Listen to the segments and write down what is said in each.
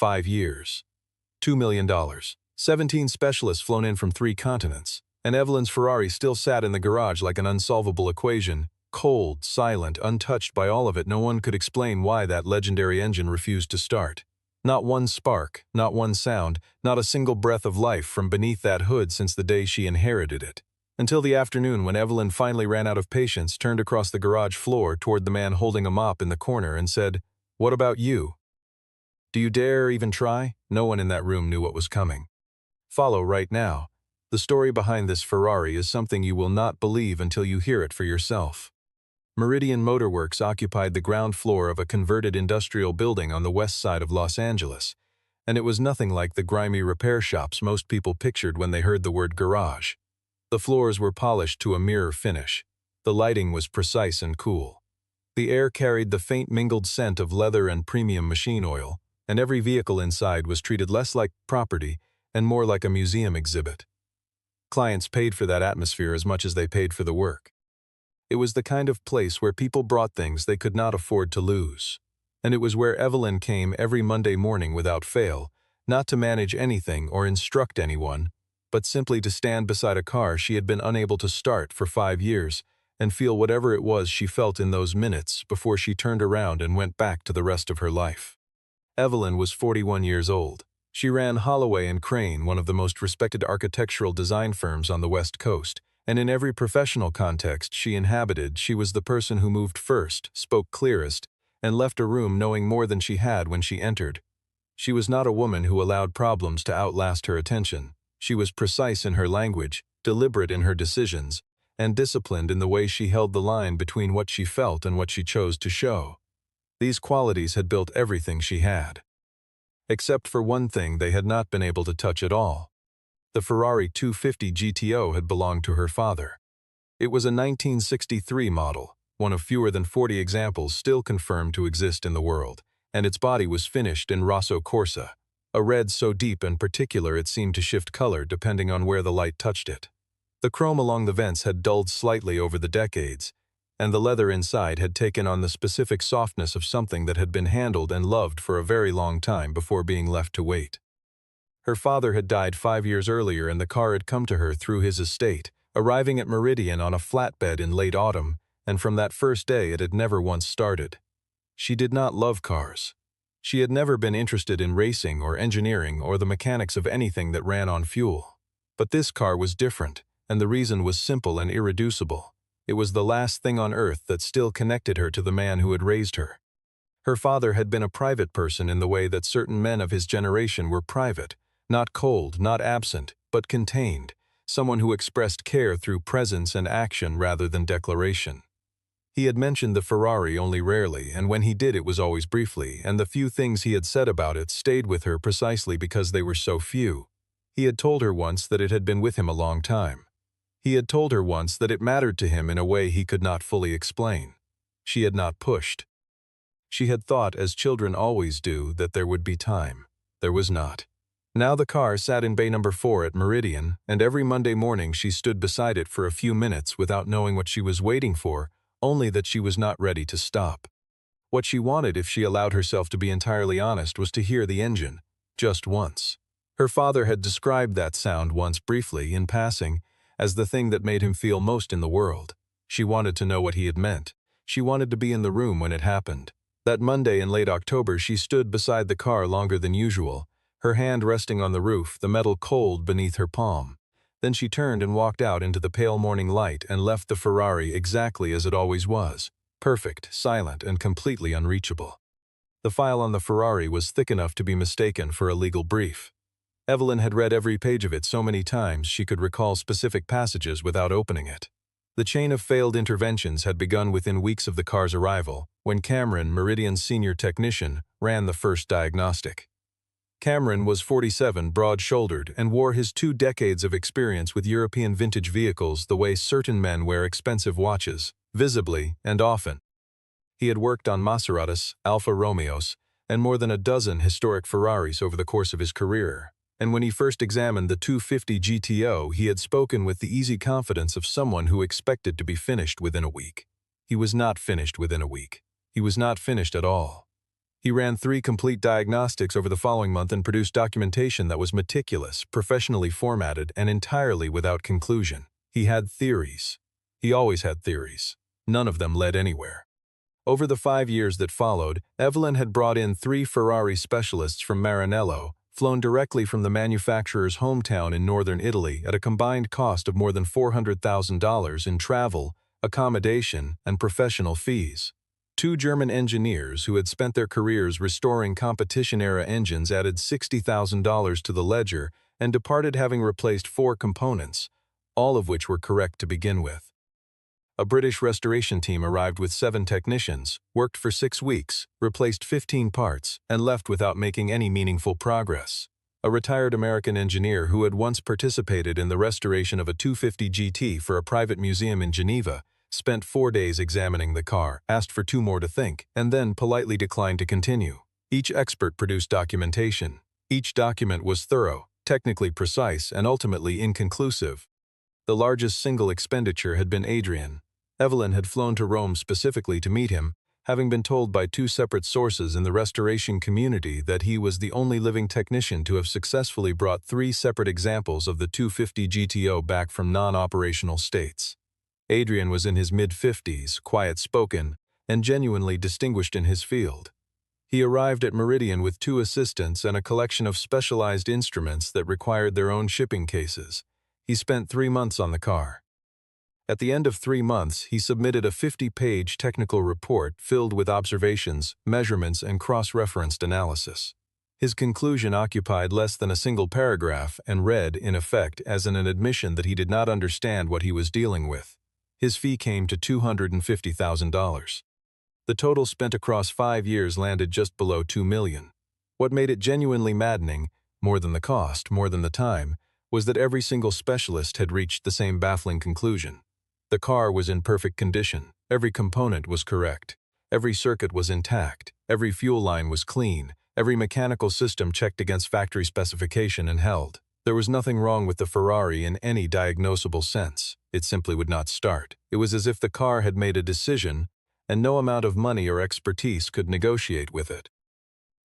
5 years. $2 million. 17 specialists flown in from 3 continents, and Evelyn's Ferrari still sat in the garage like an unsolvable equation, cold, silent, untouched by all of it. No one could explain why that legendary engine refused to start. Not one spark, not one sound, not a single breath of life from beneath that hood since the day she inherited it. Until the afternoon when Evelyn finally ran out of patience, turned across the garage floor toward the man holding a mop in the corner and said, "What about you? Do you dare even try?" No one in that room knew what was coming. Follow right now. The story behind this Ferrari is something you will not believe until you hear it for yourself. Meridian Motorworks occupied the ground floor of a converted industrial building on the west side of Los Angeles, and it was nothing like the grimy repair shops most people pictured when they heard the word garage. The floors were polished to a mirror finish. The lighting was precise and cool. The air carried the faint mingled scent of leather and premium machine oil, and every vehicle inside was treated less like property and more like a museum exhibit. Clients paid for that atmosphere as much as they paid for the work. It was the kind of place where people brought things they could not afford to lose. And it was where Evelyn came every Monday morning without fail, not to manage anything or instruct anyone, but simply to stand beside a car she had been unable to start for 5 years and feel whatever it was she felt in those minutes before she turned around and went back to the rest of her life. Evelyn was 41 years old. She ran Holloway & Crane, one of the most respected architectural design firms on the West Coast, and in every professional context she inhabited, she was the person who moved first, spoke clearest, and left a room knowing more than she had when she entered. She was not a woman who allowed problems to outlast her attention. She was precise in her language, deliberate in her decisions, and disciplined in the way she held the line between what she felt and what she chose to show. These qualities had built everything she had. Except for one thing they had not been able to touch at all. The Ferrari 250 GTO had belonged to her father. It was a 1963 model, one of fewer than 40 examples still confirmed to exist in the world, and its body was finished in Rosso Corsa, a red so deep and particular it seemed to shift color depending on where the light touched it. The chrome along the vents had dulled slightly over the decades, and the leather inside had taken on the specific softness of something that had been handled and loved for a very long time before being left to wait. Her father had died 5 years earlier, and the car had come to her through his estate, arriving at Meridian on a flatbed in late autumn, and from that first day it had never once started. She did not love cars. She had never been interested in racing or engineering or the mechanics of anything that ran on fuel. But this car was different, and the reason was simple and irreducible. It was the last thing on earth that still connected her to the man who had raised her. Her father had been a private person in the way that certain men of his generation were private, not cold, not absent, but contained, someone who expressed care through presence and action rather than declaration. He had mentioned the Ferrari only rarely, and when he did it was always briefly, and the few things he had said about it stayed with her precisely because they were so few. He had told her once that it had been with him a long time. He had told her once that it mattered to him in a way he could not fully explain. She had not pushed. She had thought, as children always do, that there would be time. There was not. Now the car sat in bay number 4 at Meridian, and every Monday morning she stood beside it for a few minutes without knowing what she was waiting for, only that she was not ready to stop. What she wanted, if she allowed herself to be entirely honest, was to hear the engine, just once. Her father had described that sound once briefly, in passing, as the thing that made him feel most in the world. She wanted to know what he had meant. She wanted to be in the room when it happened. That Monday in late October she stood beside the car longer than usual, her hand resting on the roof, the metal cold beneath her palm. Then she turned and walked out into the pale morning light and left the Ferrari exactly as it always was, perfect, silent, and completely unreachable. The file on the Ferrari was thick enough to be mistaken for a legal brief. Evelyn had read every page of it so many times she could recall specific passages without opening it. The chain of failed interventions had begun within weeks of the car's arrival, when Cameron, Meridian's senior technician, ran the first diagnostic. Cameron was 47, broad-shouldered, and wore his 2 decades of experience with European vintage vehicles the way certain men wear expensive watches, visibly and often. He had worked on Maseratis, Alfa Romeos, and more than a dozen historic Ferraris over the course of his career, and when he first examined the 250 GTO, he had spoken with the easy confidence of someone who expected to be finished within a week. He was not finished within a week. He was not finished at all. He ran 3 complete diagnostics over the following month and produced documentation that was meticulous, professionally formatted, and entirely without conclusion. He had theories. He always had theories. None of them led anywhere. Over the 5 years that followed, Evelyn had brought in 3 Ferrari specialists from Maranello, flown directly from the manufacturer's hometown in northern Italy at a combined cost of more than $400,000 in travel, accommodation, and professional fees. 2 German engineers who had spent their careers restoring competition-era engines added $60,000 to the ledger and departed having replaced 4 components, all of which were correct to begin with. A British restoration team arrived with 7 technicians, worked for 6 weeks, replaced 15 parts, and left without making any meaningful progress. A retired American engineer who had once participated in the restoration of a 250 GT for a private museum in Geneva spent 4 days examining the car, asked for 2 more to think, and then politely declined to continue. Each expert produced documentation. Each document was thorough, technically precise, and ultimately inconclusive. The largest single expenditure had been Adrian. Evelyn had flown to Rome specifically to meet him, having been told by 2 separate sources in the restoration community that he was the only living technician to have successfully brought 3 separate examples of the 250 GTO back from non-operational states. Adrian was in his mid-50s, quiet-spoken, and genuinely distinguished in his field. He arrived at Meridian with 2 assistants and a collection of specialized instruments that required their own shipping cases. He spent 3 months on the car. At the end of 3 months, he submitted a 50-page technical report filled with observations, measurements, and cross-referenced analysis. His conclusion occupied less than a single paragraph and read, in effect, as an admission that he did not understand what he was dealing with. His fee came to $250,000. The total spent across 5 years landed just below $2 million. What made it genuinely maddening, more than the cost, more than the time, was that every single specialist had reached the same baffling conclusion. The car was in perfect condition, every component was correct, every circuit was intact, every fuel line was clean, every mechanical system checked against factory specification and held. There was nothing wrong with the Ferrari in any diagnosable sense. It simply would not start. It was as if the car had made a decision, and no amount of money or expertise could negotiate with it.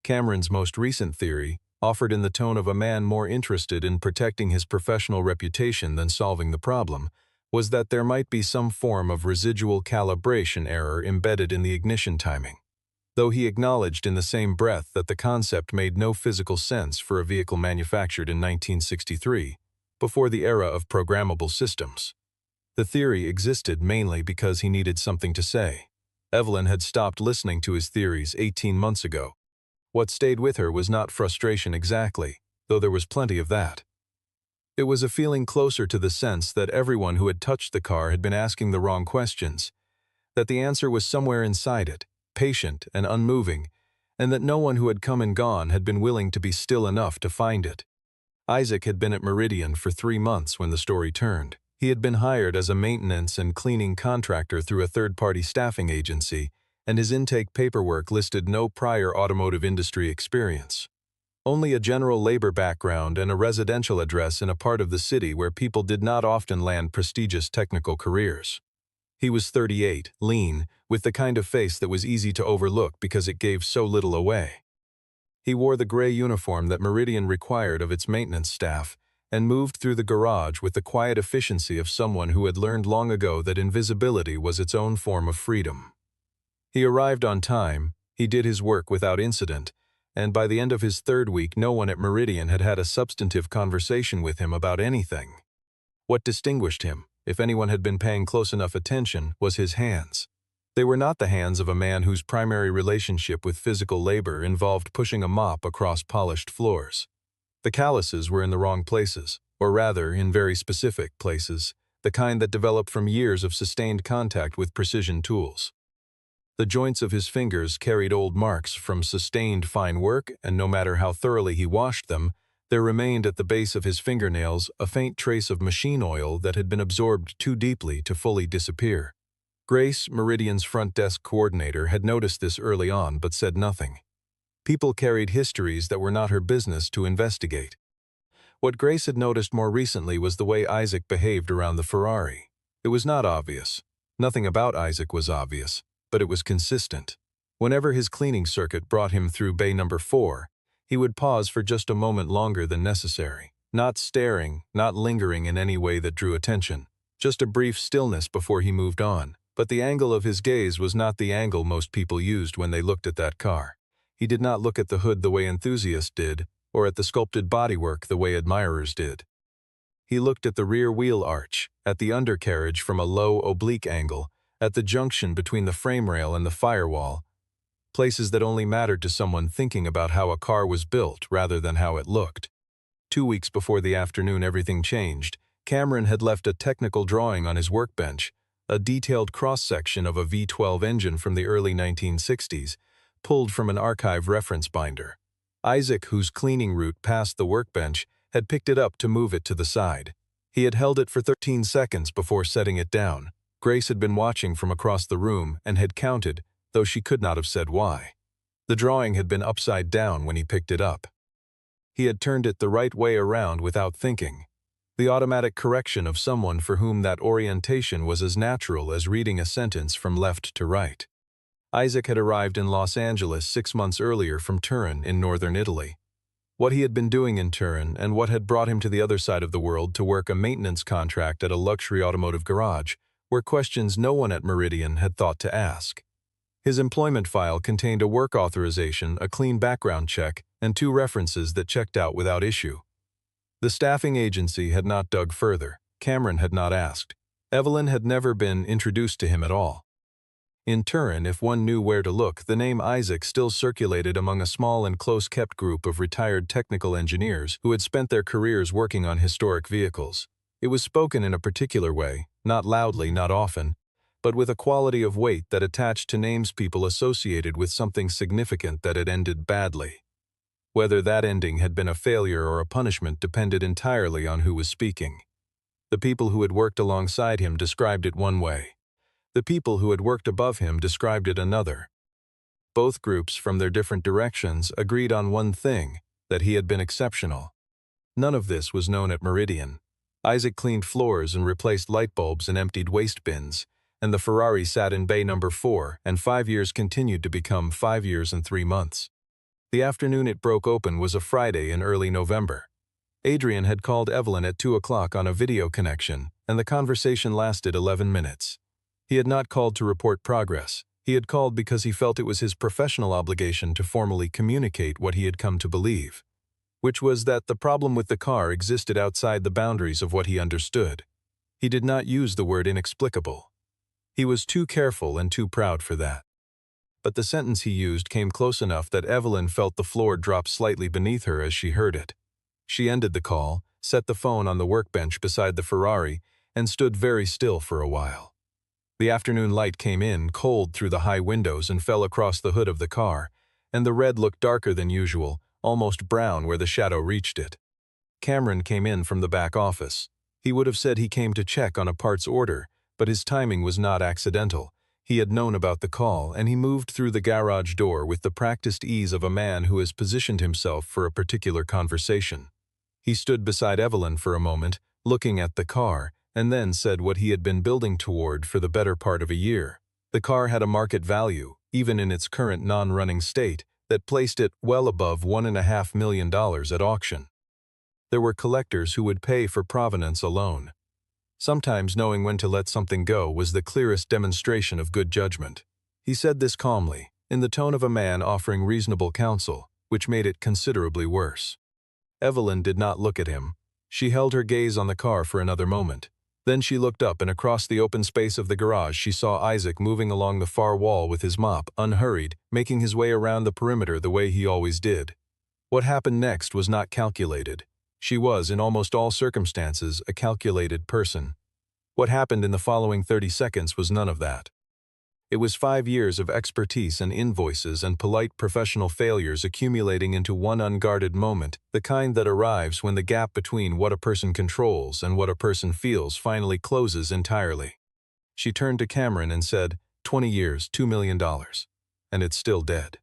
Cameron's most recent theory, offered in the tone of a man more interested in protecting his professional reputation than solving the problem, was that there might be some form of residual calibration error embedded in the ignition timing. Though he acknowledged in the same breath that the concept made no physical sense for a vehicle manufactured in 1963, before the era of programmable systems. The theory existed mainly because he needed something to say. Evelyn had stopped listening to his theories 18 months ago. What stayed with her was not frustration exactly, though there was plenty of that. It was a feeling closer to the sense that everyone who had touched the car had been asking the wrong questions, that the answer was somewhere inside it, patient and unmoving, and that no one who had come and gone had been willing to be still enough to find it. Isaac had been at Meridian for 3 months when the story turned. He had been hired as a maintenance and cleaning contractor through a third-party staffing agency, and his intake paperwork listed no prior automotive industry experience. Only a general labor background and a residential address in a part of the city where people did not often land prestigious technical careers. He was 38, lean, with the kind of face that was easy to overlook because it gave so little away. He wore the gray uniform that Meridian required of its maintenance staff and moved through the garage with the quiet efficiency of someone who had learned long ago that invisibility was its own form of freedom. He arrived on time, he did his work without incident, and by the end of his 3rd week no one at Meridian had had a substantive conversation with him about anything. What distinguished him, if anyone had been paying close enough attention, was his hands. They were not the hands of a man whose primary relationship with physical labor involved pushing a mop across polished floors. The calluses were in the wrong places, or rather, in very specific places, the kind that develop from years of sustained contact with precision tools. The joints of his fingers carried old marks from sustained fine work, and no matter how thoroughly he washed them, there remained at the base of his fingernails a faint trace of machine oil that had been absorbed too deeply to fully disappear. Grace, Meridian's front desk coordinator, had noticed this early on but said nothing. People carried histories that were not her business to investigate. What Grace had noticed more recently was the way Isaac behaved around the Ferrari. It was not obvious. Nothing about Isaac was obvious, but it was consistent. Whenever his cleaning circuit brought him through bay number 4, he would pause for just a moment longer than necessary, not staring, not lingering in any way that drew attention, just a brief stillness before he moved on. But the angle of his gaze was not the angle most people used when they looked at that car. He did not look at the hood the way enthusiasts did, or at the sculpted bodywork the way admirers did. He looked at the rear wheel arch, at the undercarriage from a low, oblique angle, at the junction between the frame rail and the firewall, places that only mattered to someone thinking about how a car was built rather than how it looked. 2 weeks before the afternoon everything changed, Cameron had left a technical drawing on his workbench, a detailed cross-section of a V12 engine from the early 1960s, pulled from an archive reference binder. Isaac, whose cleaning route passed the workbench, had picked it up to move it to the side. He had held it for 13 seconds before setting it down. Grace had been watching from across the room and had counted, though she could not have said why. The drawing had been upside down when he picked it up. He had turned it the right way around without thinking. The automatic correction of someone for whom that orientation was as natural as reading a sentence from left to right. Isaac had arrived in Los Angeles 6 months earlier from Turin in northern Italy. What he had been doing in Turin and what had brought him to the other side of the world to work a maintenance contract at a luxury automotive garage were questions no one at Meridian had thought to ask. His employment file contained a work authorization, a clean background check, and 2 references that checked out without issue. The staffing agency had not dug further. Cameron had not asked. Evelyn had never been introduced to him at all. In Turin, if one knew where to look, the name Isaac still circulated among a small and close-kept group of retired technical engineers who had spent their careers working on historic vehicles. It was spoken in a particular way, not loudly, not often, but with a quality of weight that attached to names people associated with something significant that had ended badly. Whether that ending had been a failure or a punishment depended entirely on who was speaking. The people who had worked alongside him described it one way. The people who had worked above him described it another. Both groups, from their different directions, agreed on one thing, that he had been exceptional. None of this was known at Meridian. Isaac cleaned floors and replaced light bulbs and emptied waste bins, and the Ferrari sat in bay number 4, and 5 years continued to become 5 years and 3 months. The afternoon it broke open was a Friday in early November. Adrian had called Evelyn at 2 o'clock on a video connection, and the conversation lasted 11 minutes. He had not called to report progress. He had called because he felt it was his professional obligation to formally communicate what he had come to believe, which was that the problem with the car existed outside the boundaries of what he understood. He did not use the word inexplicable. He was too careful and too proud for that. But the sentence he used came close enough that Evelyn felt the floor drop slightly beneath her as she heard it. She ended the call, set the phone on the workbench beside the Ferrari, and stood very still for a while. The afternoon light came in, cold through the high windows, and fell across the hood of the car, and the red looked darker than usual, almost brown where the shadow reached it. Cameron came in from the back office. He would have said he came to check on a parts order, but his timing was not accidental. He had known about the call, and he moved through the garage door with the practiced ease of a man who has positioned himself for a particular conversation. He stood beside Evelyn for a moment, looking at the car, and then said what he had been building toward for the better part of a year. The car had a market value, even in its current non-running state, that placed it well above $1.5 million at auction. There were collectors who would pay for provenance alone. Sometimes knowing when to let something go was the clearest demonstration of good judgment. He said this calmly, in the tone of a man offering reasonable counsel, which made it considerably worse. Evelyn did not look at him. She held her gaze on the car for another moment. Then she looked up, and across the open space of the garage she saw Isaac moving along the far wall with his mop, unhurried, making his way around the perimeter the way he always did. What happened next was not calculated. She was, in almost all circumstances, a calculated person. What happened in the following 30 seconds was none of that. It was 5 years of expertise and invoices and polite professional failures accumulating into one unguarded moment, the kind that arrives when the gap between what a person controls and what a person feels finally closes entirely. She turned to Cameron and said, 20 years, $2 million. And it's still dead.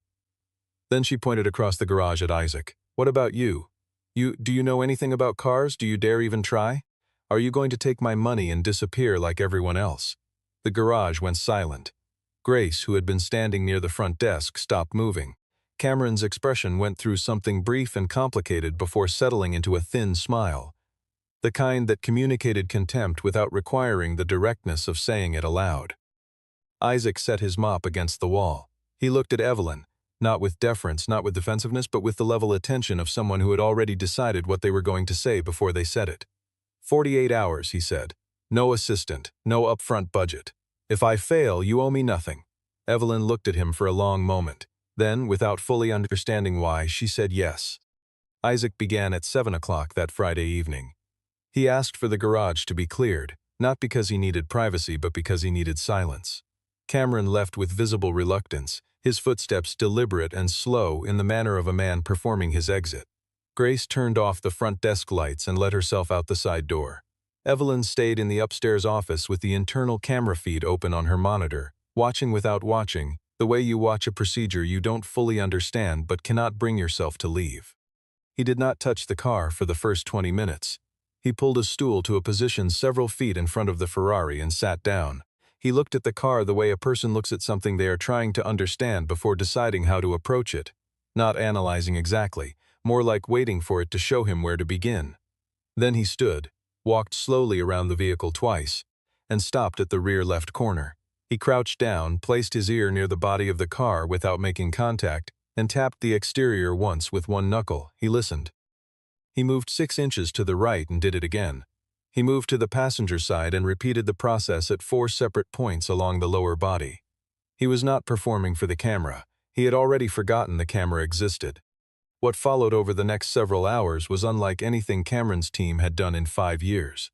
Then she pointed across the garage at Isaac. What about you? Do you know anything about cars? Do you dare even try? Are you going to take my money and disappear like everyone else? The garage went silent. Grace, who had been standing near the front desk, stopped moving. Cameron's expression went through something brief and complicated before settling into a thin smile, the kind that communicated contempt without requiring the directness of saying it aloud. Isaac set his mop against the wall. He looked at Evelyn, not with deference, not with defensiveness, but with the level attention of someone who had already decided what they were going to say before they said it. 48 hours, he said. No assistant, no upfront budget. If I fail, you owe me nothing. Evelyn looked at him for a long moment. Then, without fully understanding why, she said yes. Isaac began at 7 o'clock that Friday evening. He asked for the garage to be cleared, not because he needed privacy but because he needed silence. Cameron left with visible reluctance, his footsteps deliberate and slow in the manner of a man performing his exit. Grace turned off the front desk lights and let herself out the side door. Evelyn stayed in the upstairs office with the internal camera feed open on her monitor, watching without watching, the way you watch a procedure you don't fully understand but cannot bring yourself to leave. He did not touch the car for the first 20 minutes. He pulled a stool to a position several feet in front of the Ferrari and sat down. He looked at the car the way a person looks at something they are trying to understand before deciding how to approach it. Not analyzing exactly, more like waiting for it to show him where to begin. Then he stood, walked slowly around the vehicle twice, and stopped at the rear left corner. He crouched down, placed his ear near the body of the car without making contact, and tapped the exterior once with one knuckle. He listened. He moved 6 inches to the right and did it again. He moved to the passenger side and repeated the process at 4 separate points along the lower body. He was not performing for the camera. He had already forgotten the camera existed. What followed over the next several hours was unlike anything Cameron's team had done in 5 years.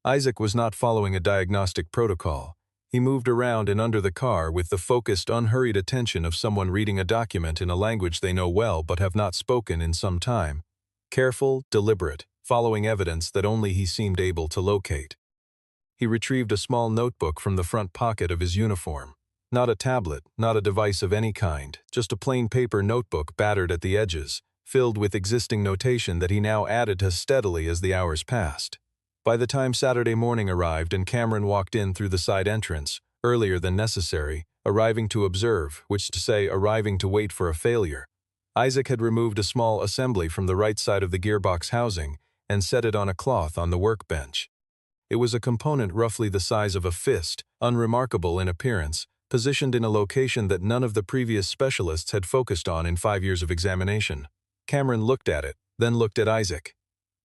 Isaac was not following a diagnostic protocol. He moved around and under the car with the focused, unhurried attention of someone reading a document in a language they know well but have not spoken in some time. Careful, deliberate, following evidence that only he seemed able to locate. He retrieved a small notebook from the front pocket of his uniform. Not a tablet, not a device of any kind, just a plain paper notebook battered at the edges, filled with existing notation that he now added to steadily as the hours passed. By the time Saturday morning arrived and Cameron walked in through the side entrance, earlier than necessary, arriving to observe, which is to say arriving to wait for a failure, Isaac had removed a small assembly from the right side of the gearbox housing and set it on a cloth on the workbench. It was a component roughly the size of a fist, unremarkable in appearance, positioned in a location that none of the previous specialists had focused on in 5 years of examination. Cameron looked at it, then looked at Isaac.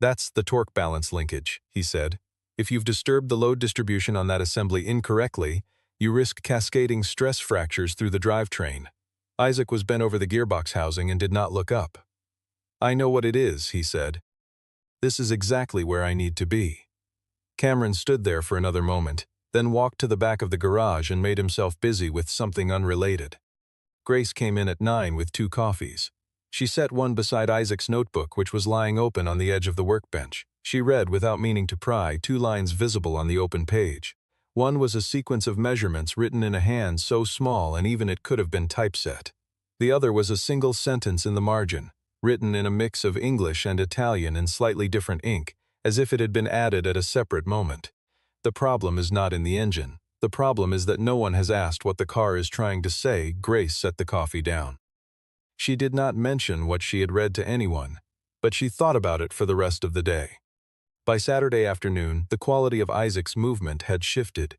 "That's the torque balance linkage," he said. "If you've disturbed the load distribution on that assembly incorrectly, you risk cascading stress fractures through the drivetrain." Isaac was bent over the gearbox housing and did not look up. "I know what it is," he said. "This is exactly where I need to be." Cameron stood there for another moment, then walked to the back of the garage and made himself busy with something unrelated. Grace came in at 9 with 2 coffees. She set one beside Isaac's notebook, which was lying open on the edge of the workbench. She read, without meaning to pry, 2 lines visible on the open page. One was a sequence of measurements written in a hand so small and even it could have been typeset. The other was a single sentence in the margin, written in a mix of English and Italian in slightly different ink, as if it had been added at a separate moment. "The problem is not in the engine. The problem is that no one has asked what the car is trying to say." Grace set the coffee down. She did not mention what she had read to anyone, but she thought about it for the rest of the day. By Saturday afternoon, the quality of Isaac's movement had shifted.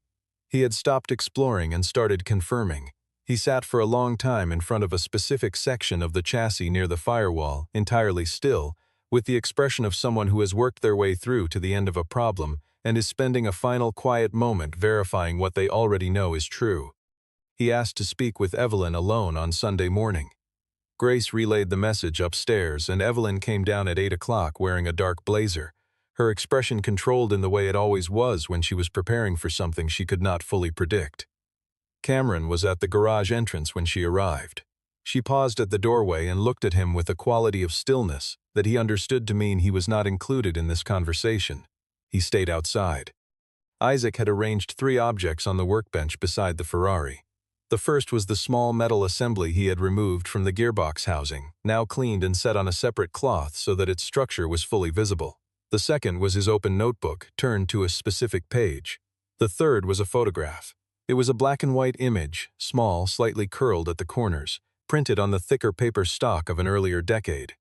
He had stopped exploring and started confirming. He sat for a long time in front of a specific section of the chassis near the firewall, entirely still, with the expression of someone who has worked their way through to the end of a problem and is spending a final quiet moment verifying what they already know is true. He asked to speak with Evelyn alone on Sunday morning. Grace relayed the message upstairs, and Evelyn came down at 8 o'clock wearing a dark blazer, her expression controlled in the way it always was when she was preparing for something she could not fully predict. Cameron was at the garage entrance when she arrived. She paused at the doorway and looked at him with a quality of stillness that he understood to mean he was not included in this conversation. He stayed outside. Isaac had arranged 3 objects on the workbench beside the Ferrari. The first was the small metal assembly he had removed from the gearbox housing, now cleaned and set on a separate cloth so that its structure was fully visible. The second was his open notebook, turned to a specific page. The third was a photograph. It was a black-and-white image, small, slightly curled at the corners, printed on the thicker paper stock of an earlier decade.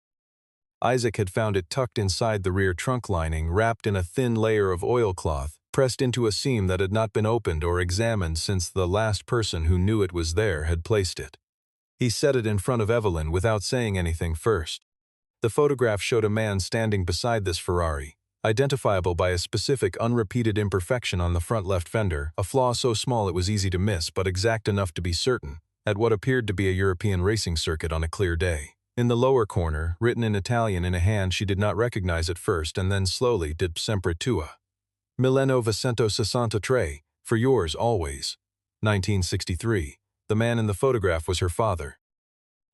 Isaac had found it tucked inside the rear trunk lining, wrapped in a thin layer of oilcloth, pressed into a seam that had not been opened or examined since the last person who knew it was there had placed it. He set it in front of Evelyn without saying anything first. The photograph showed a man standing beside this Ferrari, identifiable by a specific unrepeated imperfection on the front left fender, a flaw so small it was easy to miss but exact enough to be certain, at what appeared to be a European racing circuit on a clear day. In the lower corner, written in Italian in a hand she did not recognize at first and then slowly did sempre tua. "1963, for yours always." 1963. The man in the photograph was her father.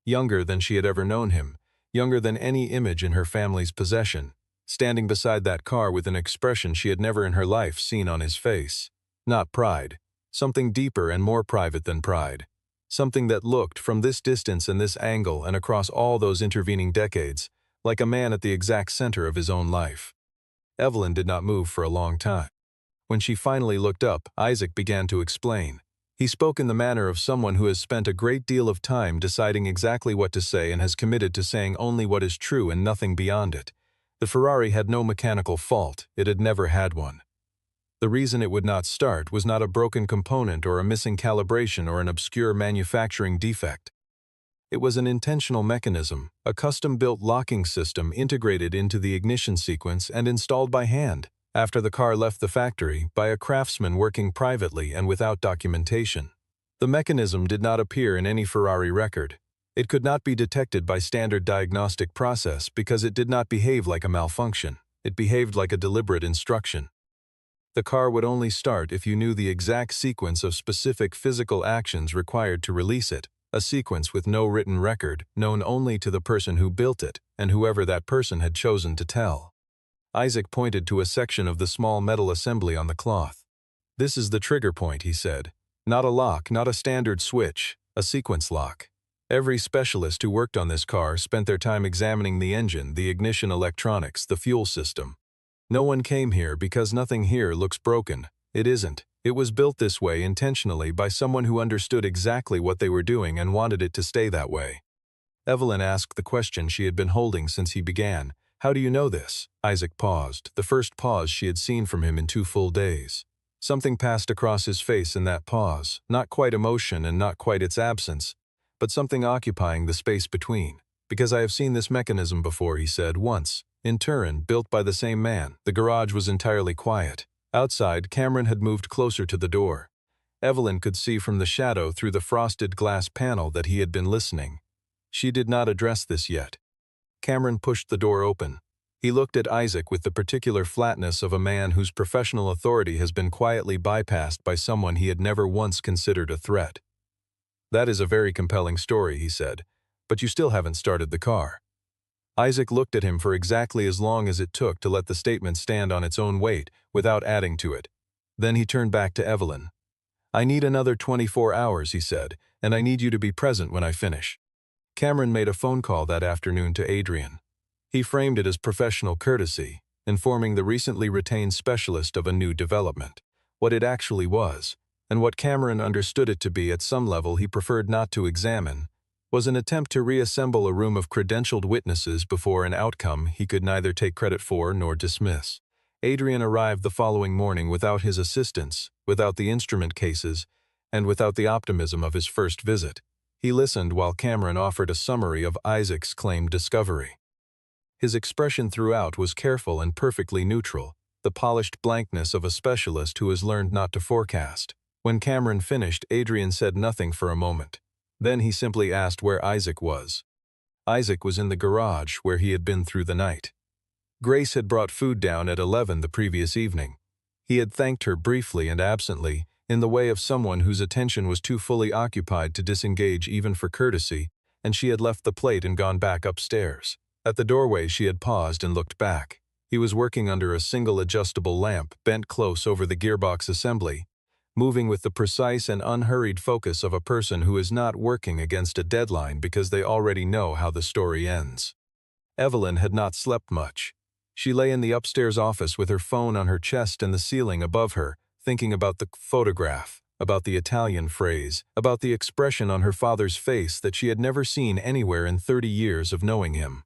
Younger than she had ever known him, younger than any image in her family's possession, standing beside that car with an expression she had never in her life seen on his face. Not pride. Something deeper and more private than pride. Something that looked, from this distance and this angle and across all those intervening decades, like a man at the exact center of his own life. Evelyn did not move for a long time. When she finally looked up, Isaac began to explain. He spoke in the manner of someone who has spent a great deal of time deciding exactly what to say and has committed to saying only what is true and nothing beyond it. The Ferrari had no mechanical fault, it had never had one. The reason it would not start was not a broken component or a missing calibration or an obscure manufacturing defect. It was an intentional mechanism, a custom-built locking system integrated into the ignition sequence and installed by hand, after the car left the factory, by a craftsman working privately and without documentation. The mechanism did not appear in any Ferrari record. It could not be detected by standard diagnostic process because it did not behave like a malfunction. It behaved like a deliberate instruction. The car would only start if you knew the exact sequence of specific physical actions required to release it, a sequence with no written record, known only to the person who built it and whoever that person had chosen to tell. Isaac pointed to a section of the small metal assembly on the cloth. "This is the trigger point," he said. "Not a lock, not a standard switch, a sequence lock. Every specialist who worked on this car spent their time examining the engine, the ignition electronics, the fuel system. No one came here because nothing here looks broken. It isn't. It was built this way intentionally by someone who understood exactly what they were doing and wanted it to stay that way." Evelyn asked the question she had been holding since he began. "How do you know this?" Isaac paused, the first pause she had seen from him in 2 full days. Something passed across his face in that pause, not quite emotion and not quite its absence, but something occupying the space between. "Because I have seen this mechanism before," he said, "once. In Turin, built by the same man." The garage was entirely quiet. Outside, Cameron had moved closer to the door. Evelyn could see from the shadow through the frosted glass panel that he had been listening. She did not address this yet. Cameron pushed the door open. He looked at Isaac with the particular flatness of a man whose professional authority has been quietly bypassed by someone he had never once considered a threat. "That is a very compelling story," he said, "but you still haven't started the car." Isaac looked at him for exactly as long as it took to let the statement stand on its own weight without adding to it. Then he turned back to Evelyn. "I need another 24 hours, he said, "and I need you to be present when I finish." Cameron made a phone call that afternoon to Adrian. He framed it as professional courtesy, informing the recently retained specialist of a new development. What it actually was, and what Cameron understood it to be at some level he preferred not to examine, was an attempt to reassemble a room of credentialed witnesses before an outcome he could neither take credit for nor dismiss. Adrian arrived the following morning without his assistance, without the instrument cases, and without the optimism of his first visit. He listened while Cameron offered a summary of Isaac's claimed discovery. His expression throughout was careful and perfectly neutral, the polished blankness of a specialist who has learned not to forecast. When Cameron finished, Adrian said nothing for a moment. Then he simply asked where Isaac was. Isaac was in the garage where he had been through the night. Grace had brought food down at 11 the previous evening. He had thanked her briefly and absently, in the way of someone whose attention was too fully occupied to disengage even for courtesy, and she had left the plate and gone back upstairs. At the doorway she had paused and looked back. He was working under a single adjustable lamp bent close over the gearbox assembly, moving with the precise and unhurried focus of a person who is not working against a deadline because they already know how the story ends. Evelyn had not slept much. She lay in the upstairs office with her phone on her chest and the ceiling above her, thinking about the photograph, about the Italian phrase, about the expression on her father's face that she had never seen anywhere in 30 years of knowing him.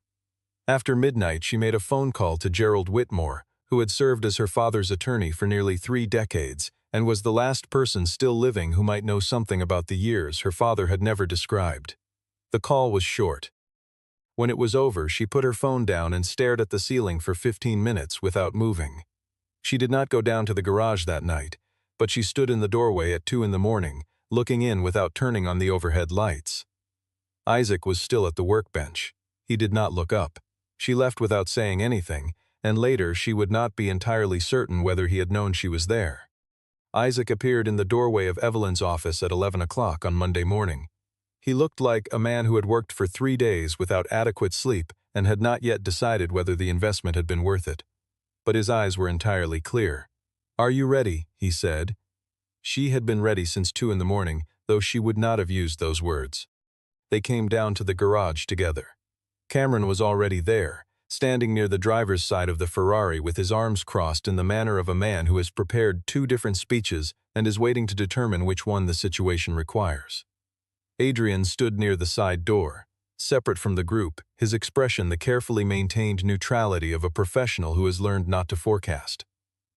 After midnight, she made a phone call to Gerald Whitmore, who had served as her father's attorney for nearly 3 decades, and was the last person still living who might know something about the years her father had never described. The call was short. When it was over, she put her phone down and stared at the ceiling for 15 minutes without moving. She did not go down to the garage that night, but she stood in the doorway at 2 in the morning, looking in without turning on the overhead lights. Isaac was still at the workbench. He did not look up. She left without saying anything, and later she would not be entirely certain whether he had known she was there. Isaac appeared in the doorway of Evelyn's office at 11 o'clock on Monday morning. He looked like a man who had worked for 3 days without adequate sleep and had not yet decided whether the investment had been worth it. But his eyes were entirely clear. "Are you ready?" he said. She had been ready since 2 in the morning, though she would not have used those words. They came down to the garage together. Cameron was already there, standing near the driver's side of the Ferrari with his arms crossed in the manner of a man who has prepared 2 different speeches and is waiting to determine which one the situation requires. Adrian stood near the side door, separate from the group, his expression the carefully maintained neutrality of a professional who has learned not to forecast.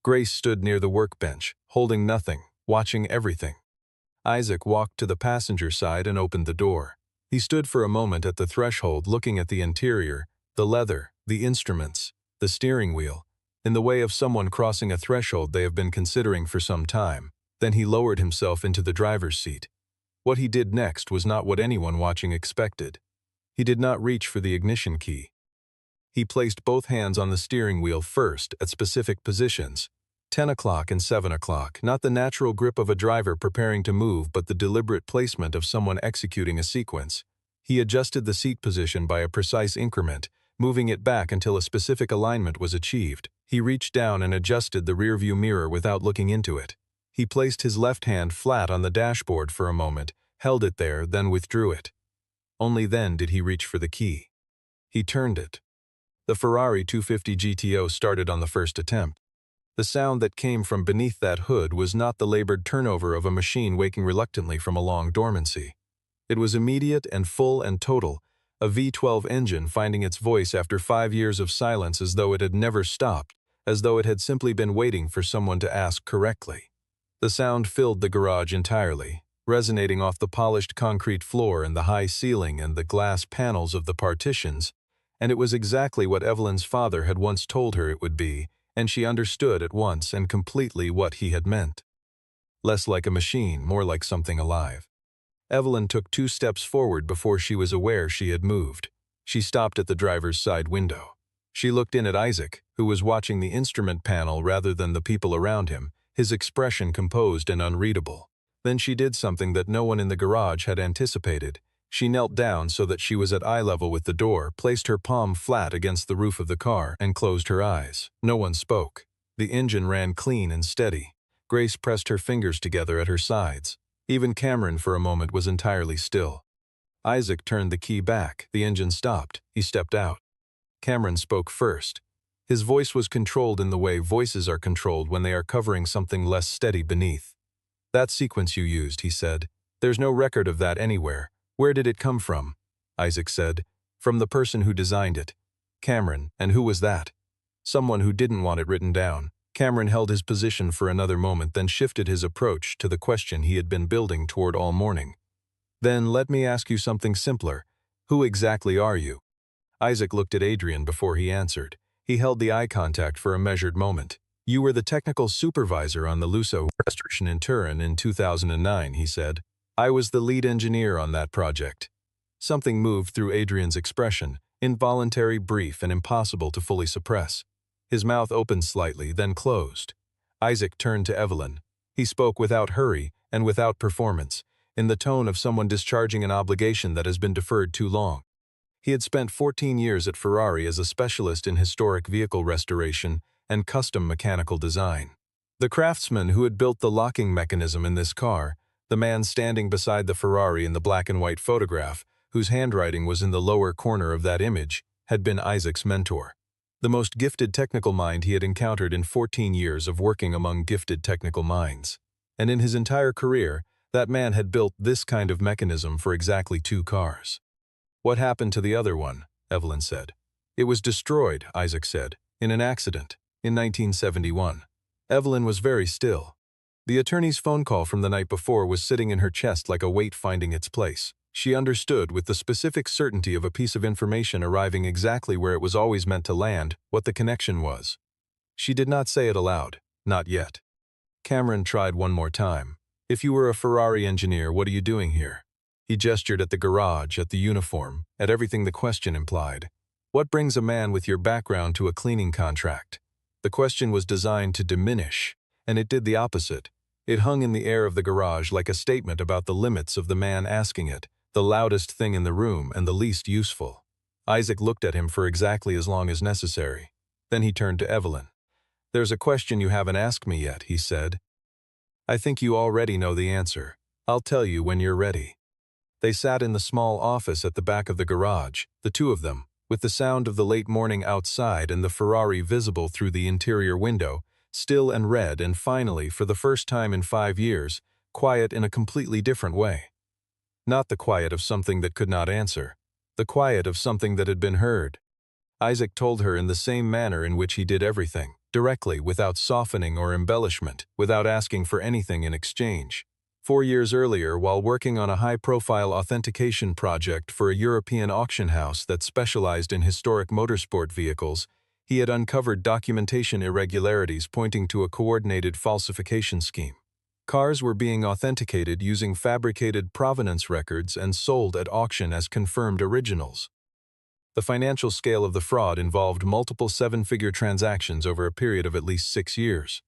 Grace stood near the workbench, holding nothing, watching everything. Isaac walked to the passenger side and opened the door. He stood for a moment at the threshold looking at the interior, the leather, the instruments, the steering wheel, in the way of someone crossing a threshold they have been considering for some time. Then he lowered himself into the driver's seat. What he did next was not what anyone watching expected. He did not reach for the ignition key. He placed both hands on the steering wheel first at specific positions, 10 o'clock and 7 o'clock, not the natural grip of a driver preparing to move but the deliberate placement of someone executing a sequence. He adjusted the seat position by a precise increment, moving it back until a specific alignment was achieved. He reached down and adjusted the rearview mirror without looking into it. He placed his left hand flat on the dashboard for a moment, held it there, then withdrew it. Only then did he reach for the key. He turned it. The Ferrari 250 GTO started on the first attempt. The sound that came from beneath that hood was not the labored turnover of a machine waking reluctantly from a long dormancy. It was immediate and full and total, a V12 engine finding its voice after 5 years of silence as though it had never stopped, as though it had simply been waiting for someone to ask correctly. The sound filled the garage entirely, resonating off the polished concrete floor and the high ceiling and the glass panels of the partitions, and it was exactly what Evelyn's father had once told her it would be, and she understood at once and completely what he had meant. Less like a machine, more like something alive. Evelyn took 2 steps forward before she was aware she had moved. She stopped at the driver's side window. She looked in at Isaac, who was watching the instrument panel rather than the people around him, his expression composed and unreadable. Then she did something that no one in the garage had anticipated. She knelt down so that she was at eye level with the door, placed her palm flat against the roof of the car, and closed her eyes. No one spoke. The engine ran clean and steady. Grace pressed her fingers together at her sides. Even Cameron for a moment was entirely still. Isaac turned the key back. The engine stopped. He stepped out. Cameron spoke first. His voice was controlled in the way voices are controlled when they are covering something less steady beneath. "That sequence you used," he said. "There's no record of that anywhere. Where did it come from?" Isaac said. "From the person who designed it." "Cameron, and who was that?" "Someone who didn't want it written down." Cameron held his position for another moment, then shifted his approach to the question he had been building toward all morning. "Then let me ask you something simpler. Who exactly are you?" Isaac looked at Adrian before he answered. He held the eye contact for a measured moment. "You were the technical supervisor on the Lusso restoration in Turin in 2009, he said. "I was the lead engineer on that project." Something moved through Adrian's expression, involuntary, brief, and impossible to fully suppress. His mouth opened slightly, then closed. Isaac turned to Evelyn. He spoke without hurry and without performance, in the tone of someone discharging an obligation that has been deferred too long. He had spent 14 years at Ferrari as a specialist in historic vehicle restoration and custom mechanical design. The craftsman who had built the locking mechanism in this car, the man standing beside the Ferrari in the black and white photograph, whose handwriting was in the lower corner of that image, had been Isaac's mentor. The most gifted technical mind he had encountered in 14 years of working among gifted technical minds. And in his entire career, that man had built this kind of mechanism for exactly 2 cars. "What happened to the other one?" Evelyn said. "It was destroyed," Isaac said, "in an accident, in 1971. Evelyn was very still. The attorney's phone call from the night before was sitting in her chest like a weight finding its place. She understood, with the specific certainty of a piece of information arriving exactly where it was always meant to land, what the connection was. She did not say it aloud. Not yet. Cameron tried one more time. "If you were a Ferrari engineer, what are you doing here?" He gestured at the garage, at the uniform, at everything the question implied. "What brings a man with your background to a cleaning contract?" The question was designed to diminish, and it did the opposite. It hung in the air of the garage like a statement about the limits of the man asking it, the loudest thing in the room and the least useful. Isaac looked at him for exactly as long as necessary. Then he turned to Evelyn. "There's a question you haven't asked me yet," he said. "I think you already know the answer. I'll tell you when you're ready." They sat in the small office at the back of the garage, the 2 of them, with the sound of the late morning outside and the Ferrari visible through the interior window, still and red, and finally, for the first time in 5 years, quiet in a completely different way. Not the quiet of something that could not answer, the quiet of something that had been heard. Isaac told her in the same manner in which he did everything, directly, without softening or embellishment, without asking for anything in exchange. 4 years earlier, while working on a high-profile authentication project for a European auction house that specialized in historic motorsport vehicles, he had uncovered documentation irregularities pointing to a coordinated falsification scheme. Cars were being authenticated using fabricated provenance records and sold at auction as confirmed originals. The financial scale of the fraud involved multiple 7-figure transactions over a period of at least 6 years.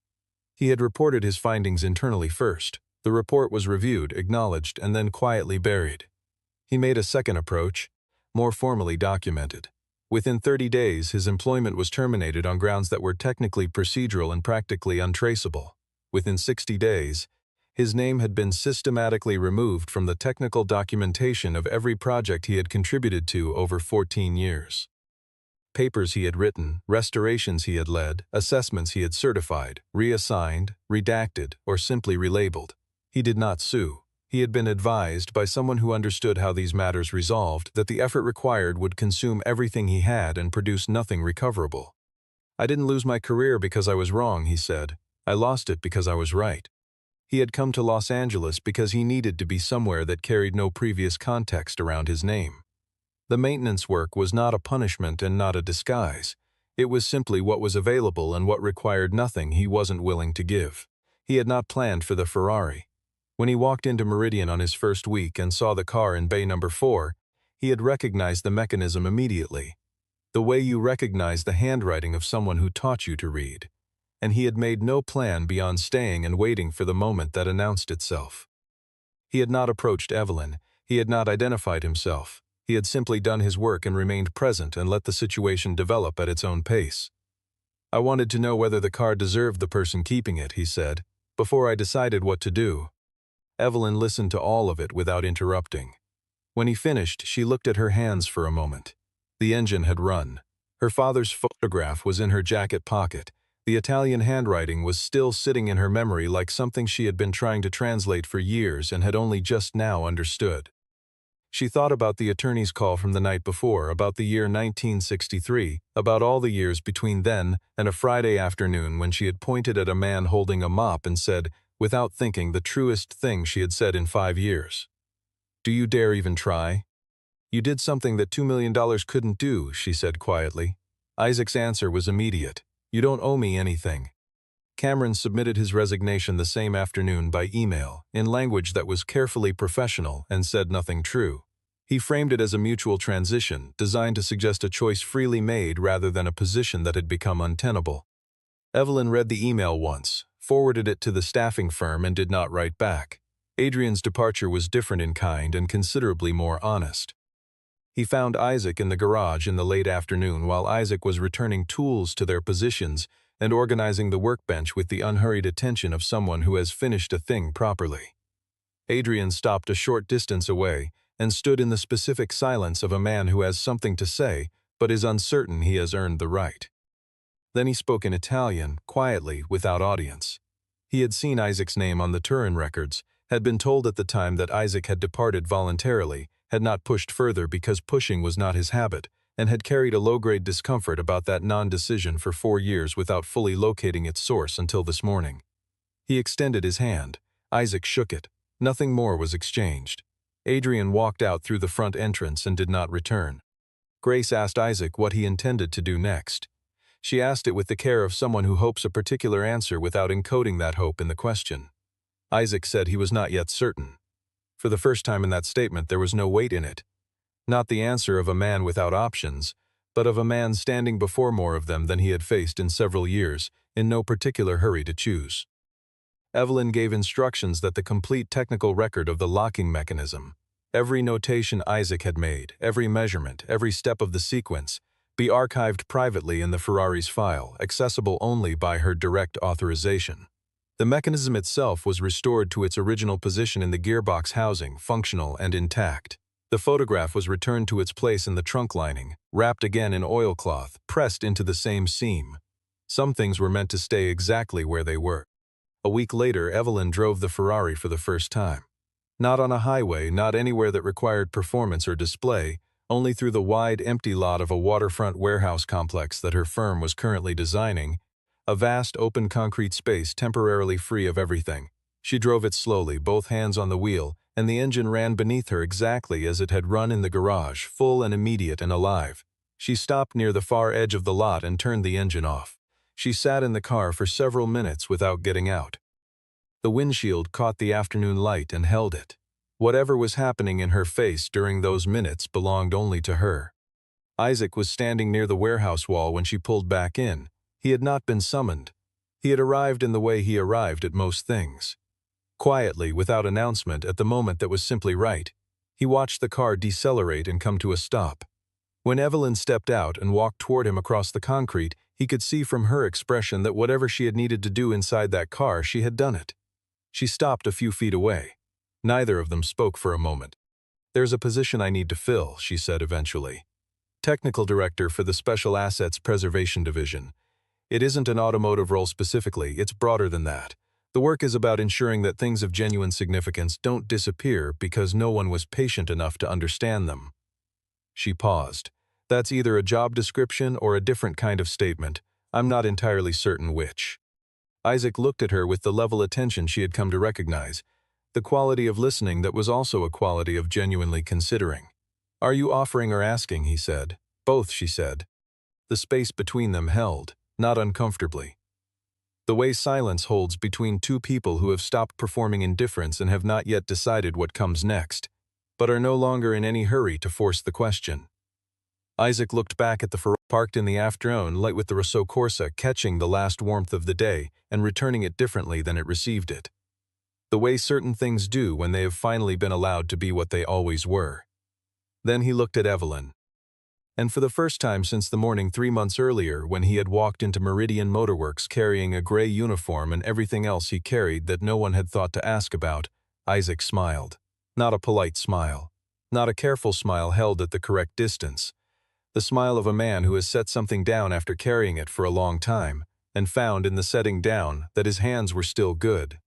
He had reported his findings internally first. The report was reviewed, acknowledged, and then quietly buried. He made a second approach, more formally documented. Within 30 days, his employment was terminated on grounds that were technically procedural and practically untraceable. Within 60 days, his name had been systematically removed from the technical documentation of every project he had contributed to over 14 years. Papers he had written, restorations he had led, assessments he had certified, reassigned, redacted, or simply relabeled. He did not sue. He had been advised by someone who understood how these matters resolved that the effort required would consume everything he had and produce nothing recoverable. "I didn't lose my career because I was wrong," he said. "I lost it because I was right." He had come to Los Angeles because he needed to be somewhere that carried no previous context around his name. The maintenance work was not a punishment and not a disguise. It was simply what was available and what required nothing he wasn't willing to give. He had not planned for the Ferrari. When he walked into Meridian on his first week and saw the car in bay number 4, he had recognized the mechanism immediately. The way you recognize the handwriting of someone who taught you to read. And he had made no plan beyond staying and waiting for the moment that announced itself. He had not approached Evelyn. He had not identified himself. He had simply done his work and remained present and let the situation develop at its own pace. "I wanted to know whether the car deserved the person keeping it," he said, "before I decided what to do." Evelyn listened to all of it without interrupting. When he finished, she looked at her hands for a moment. The engine had run. Her father's photograph was in her jacket pocket. The Italian handwriting was still sitting in her memory like something she had been trying to translate for years and had only just now understood. She thought about the attorney's call from the night before, about the year 1963, about all the years between then and a Friday afternoon when she had pointed at a man holding a mop and said, without thinking, the truest thing she had said in 5 years. "Do you dare even try?" "You did something that $2 million couldn't do," she said quietly. Isaac's answer was immediate. "You don't owe me anything." Cameron submitted his resignation the same afternoon by email, in language that was carefully professional and said nothing true. He framed it as a mutual transition, designed to suggest a choice freely made rather than a position that had become untenable. Evelyn read the email once, forwarded it to the staffing firm, and did not write back. Adrian's departure was different in kind and considerably more honest. He found Isaac in the garage in the late afternoon while Isaac was returning tools to their positions and organizing the workbench with the unhurried attention of someone who has finished a thing properly. Adrian stopped a short distance away and stood in the specific silence of a man who has something to say but is uncertain he has earned the right. Then he spoke in Italian, quietly, without audience. He had seen Isaac's name on the Turin records, had been told at the time that Isaac had departed voluntarily, had not pushed further because pushing was not his habit, and had carried a low-grade discomfort about that non-decision for 4 years without fully locating its source until this morning. He extended his hand. Isaac shook it. Nothing more was exchanged. Adrian walked out through the front entrance and did not return. Grace asked Isaac what he intended to do next. She asked it with the care of someone who hopes a particular answer without encoding that hope in the question. Isaac said he was not yet certain. For the first time in that statement, there was no weight in it. Not the answer of a man without options, but of a man standing before more of them than he had faced in several years, in no particular hurry to choose. Evelyn gave instructions that the complete technical record of the locking mechanism, every notation Isaac had made, every measurement, every step of the sequence, be archived privately in the Ferrari's file, accessible only by her direct authorization. The mechanism itself was restored to its original position in the gearbox housing, functional and intact. The photograph was returned to its place in the trunk lining, wrapped again in oilcloth, pressed into the same seam. Some things were meant to stay exactly where they were. A week later, Evelyn drove the Ferrari for the first time. Not on a highway, not anywhere that required performance or display, only through the wide, empty lot of a waterfront warehouse complex that her firm was currently designing, a vast, open concrete space temporarily free of everything. She drove it slowly, both hands on the wheel, and the engine ran beneath her exactly as it had run in the garage, full and immediate and alive. She stopped near the far edge of the lot and turned the engine off. She sat in the car for several minutes without getting out. The windshield caught the afternoon light and held it. Whatever was happening in her face during those minutes belonged only to her. Isaac was standing near the warehouse wall when she pulled back in. He had not been summoned. He had arrived in the way he arrived at most things. Quietly, without announcement, at the moment that was simply right, he watched the car decelerate and come to a stop. When Evelyn stepped out and walked toward him across the concrete, he could see from her expression that whatever she had needed to do inside that car, she had done it. She stopped a few feet away. Neither of them spoke for a moment. "There's a position I need to fill," she said eventually. "Technical Director for the Special Assets Preservation Division. It isn't an automotive role specifically, it's broader than that. The work is about ensuring that things of genuine significance don't disappear because no one was patient enough to understand them." She paused. "That's either a job description or a different kind of statement. I'm not entirely certain which." Isaac looked at her with the level attention she had come to recognize, the quality of listening that was also a quality of genuinely considering. "Are you offering or asking?" he said. "Both," she said. The space between them held, not uncomfortably. The way silence holds between two people who have stopped performing indifference and have not yet decided what comes next, but are no longer in any hurry to force the question. Isaac looked back at the Ferrari parked in the afternoon light with the Rosso Corsa catching the last warmth of the day and returning it differently than it received it. The way certain things do when they have finally been allowed to be what they always were. Then he looked at Evelyn. And for the first time since the morning 3 months earlier when he had walked into Meridian Motorworks carrying a gray uniform and everything else he carried that no one had thought to ask about, Isaac smiled. Not a polite smile. Not a careful smile held at the correct distance. The smile of a man who has set something down after carrying it for a long time, and found in the setting down that his hands were still good.